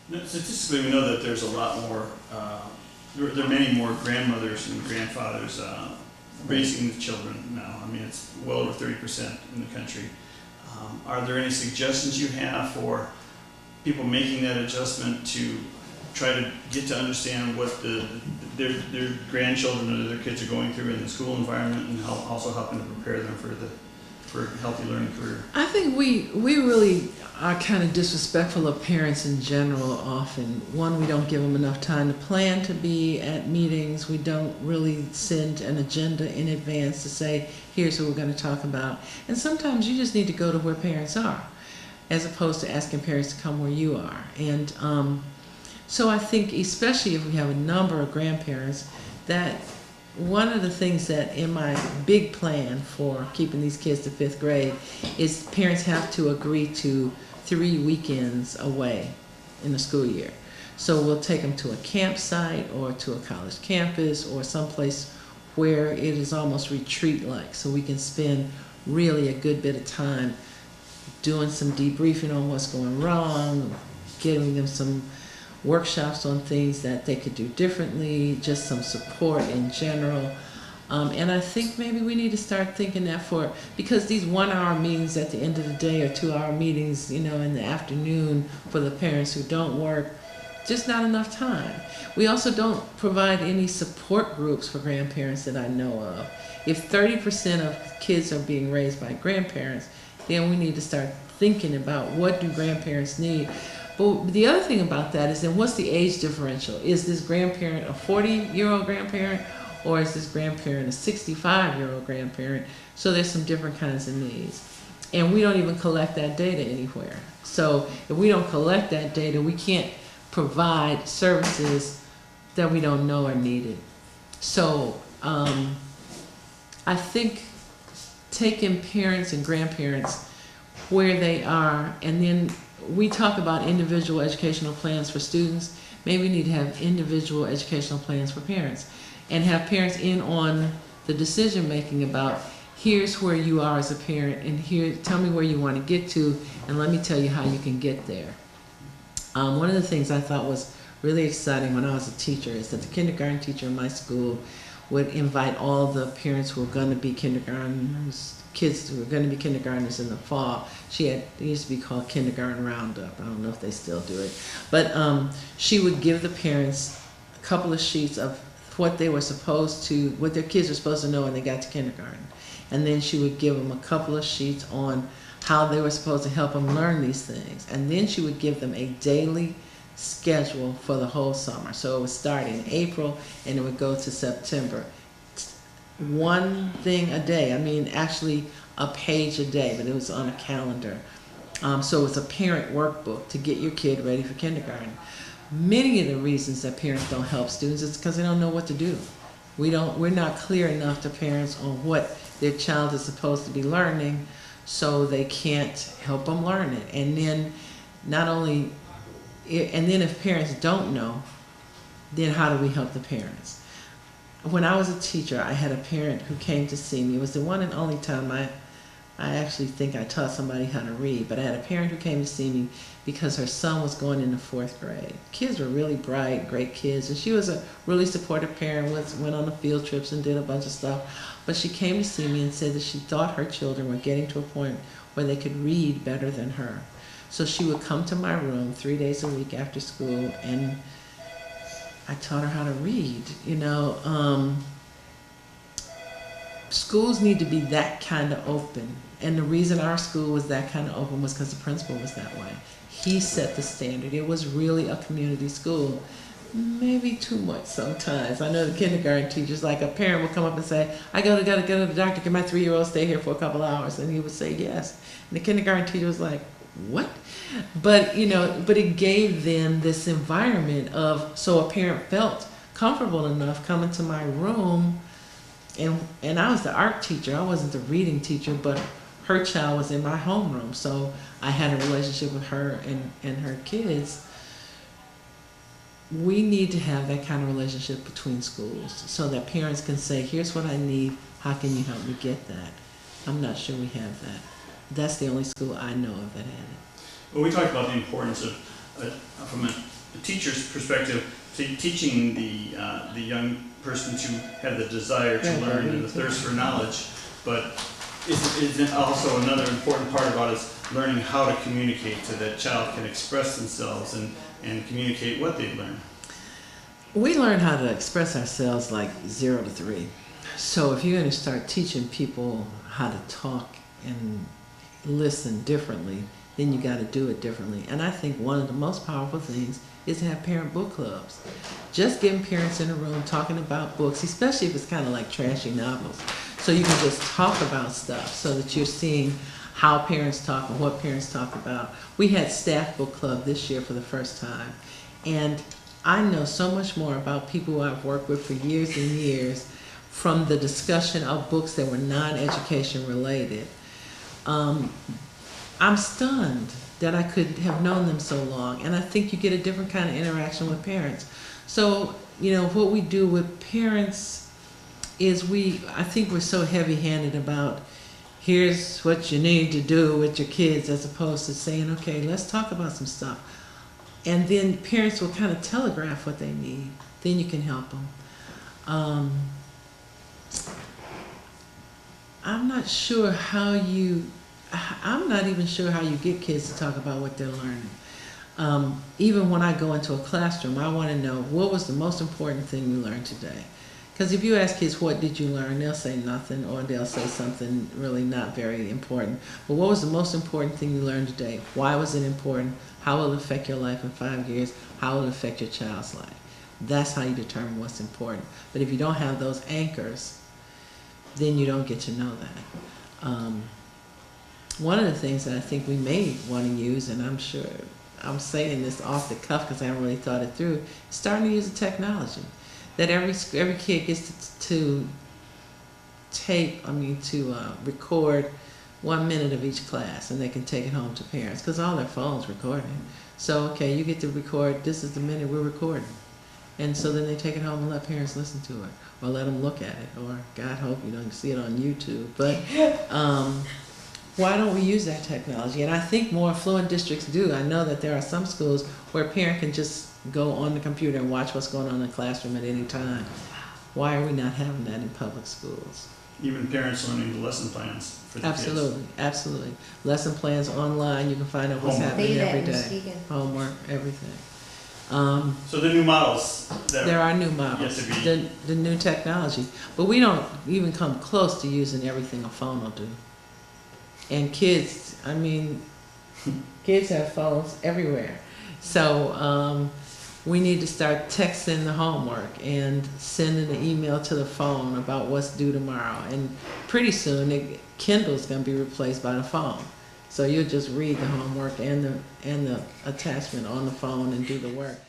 Statistically, we know that there's a lot more, there are many more grandmothers and grandfathers raising the children now. I mean, it's well over 30% in the country. Are there any suggestions you have for people making that adjustment to try to get to understand what their grandchildren or their kids are going through in the school environment, and also helping to prepare them for a healthy learning career? I think we really are kind of disrespectful of parents in general often. One, we don't give them enough time to plan to be at meetings. We don't really send an agenda in advance to say, here's what we're going to talk about. And sometimes you just need to go to where parents are, as opposed to asking parents to come where you are. And so I think, especially if we have a number of grandparents, that one of the things that in my big plan for keeping these kids to 5th grade is parents have to agree to 3 weekends away in the school year. So we'll take them to a campsite or to a college campus or someplace where it is almost retreat-like, so we can spend really a good bit of time doing some debriefing on what's going wrong, giving them some workshops on things that they could do differently, just some support in general. And I think maybe we need to start thinking that because these 1-hour meetings at the end of the day or 2-hour meetings, in the afternoon for the parents who don't work, just not enough time. We also don't provide any support groups for grandparents that I know of. If 30% of kids are being raised by grandparents, then we need to start thinking about what do grandparents need. But the other thing about that is then what's the age differential? Is this grandparent a 40-year-old grandparent, or is this grandparent a 65-year-old grandparent? So there's some different kinds of needs. And we don't even collect that data anywhere. So if we don't collect that data, we can't provide services that we don't know are needed. So I think taking parents and grandparents where they are, and then we talk about individual educational plans for students. Maybe we need to have individual educational plans for parents and have parents in on the decision making about here's where you are as a parent, and here, tell me where you want to get to, and let me tell you how you can get there. One of the things I thought was really exciting when I was a teacher is that the kindergarten teacher in my school would invite all the parents who were going to be kindergartners, kids who were going to be kindergartners in the fall. It used to be called Kindergarten Roundup. I don't know if they still do it. But she would give the parents a couple of sheets of what their kids were supposed to know when they got to kindergarten. And then she would give them a couple of sheets on how they were supposed to help them learn these things. And then she would give them a daily schedule for the whole summer. So it would start in April and it would go to September. One thing a day, actually a page a day, but it was on a calendar. So it was a parent workbook to get your kid ready for kindergarten. Many of the reasons that parents don't help students is because they don't know what to do. We're not clear enough to parents on what their child is supposed to be learning, so they can't help them learn it. And then if parents don't know, then how do we help the parents? When I was a teacher, I had a parent who came to see me. It was the one and only time I actually think I taught somebody how to read, but I had a parent who came to see me because her son was going into 4th grade. Kids were really bright, great kids, and she was a really supportive parent, went on the field trips and did a bunch of stuff. But she came to see me and said that she thought her children were getting to a point where they could read better than her. So she would come to my room 3 days a week after school, and I taught her how to read. Schools need to be that kind of open. And the reason our school was that kind of open was because the principal was that way. He set the standard. It was really a community school. Maybe too much sometimes. I know the kindergarten teachers, like a parent would come up and say, I gotta go to the doctor, can my 3-year-old stay here for a couple hours? And he would say yes. And the kindergarten teacher was like, what? But it gave them this environment so a parent felt comfortable enough coming to my room, and I was the art teacher. I wasn't the reading teacher, but her child was in my homeroom, so I had a relationship with her and her kids. We need to have that kind of relationship between schools so that parents can say, here's what I need, how can you help me get that? I'm not sure we have that. That's the only school I know of that had it. Well, we talked about the importance of, from an teacher's perspective, teaching the young person to have the desire to learn and the thirst for knowledge, but is also another important part about is learning how to communicate so that child can express themselves and communicate what they've learned. We learn how to express ourselves like 0 to 3. So if you're going to start teaching people how to talk and listen differently, then you got to do it differently. And I think one of the most powerful things is to have parent book clubs. Just getting parents in a room talking about books, especially if it's kind of like trashy novels. So you can just talk about stuff so that you're seeing how parents talk and what parents talk about. We had staff book club this year for the first time. And I know so much more about people who I've worked with for years and years from the discussion of books that were non-education related. I'm stunned that I could have known them so long, and I think you get a different kind of interaction with parents. So, you know, what we do with parents is I think we're so heavy-handed about here's what you need to do with your kids, as opposed to saying, okay, let's talk about some stuff. And then parents will kind of telegraph what they need. Then you can help them. I'm not even sure how you get kids to talk about what they're learning. Even when I go into a classroom, I want to know what was the most important thing you learned today. Because if you ask kids, what did you learn, they'll say nothing, or they'll say something really not very important. But what was the most important thing you learned today? Why was it important? How will it affect your life in 5 years? How will it affect your child's life? That's how you determine what's important. But if you don't have those anchors, then you don't get to know that. One of the things that I think we may want to use, and I'm sure I'm saying this off the cuff because I haven't really thought it through, is starting to use the technology. That every kid gets to record 1 minute of each class, and they can take it home to parents because all their phones recording. So, okay, you get to record, this is the minute we're recording. And so then they take it home and let parents listen to it, or let them look at it, or God hope you don't see it on YouTube. But why don't we use that technology? And I think more affluent districts do. I know that there are some schools where a parent can just go on the computer and watch what's going on in the classroom at any time. Why are we not having that in public schools? Even parents learning the lesson plans for the Absolutely, kids. Absolutely. Lesson plans online, you can find out what's happening every day. Homework, everything. So the new models. There are new models, the new technology. But we don't even come close to using everything a phone will do. And kids, I mean, kids have phones everywhere. So we need to start texting the homework and sending an email to the phone about what's due tomorrow. And pretty soon, Kindle's going to be replaced by the phone. So you'll just read the homework and the attachment on the phone and do the work.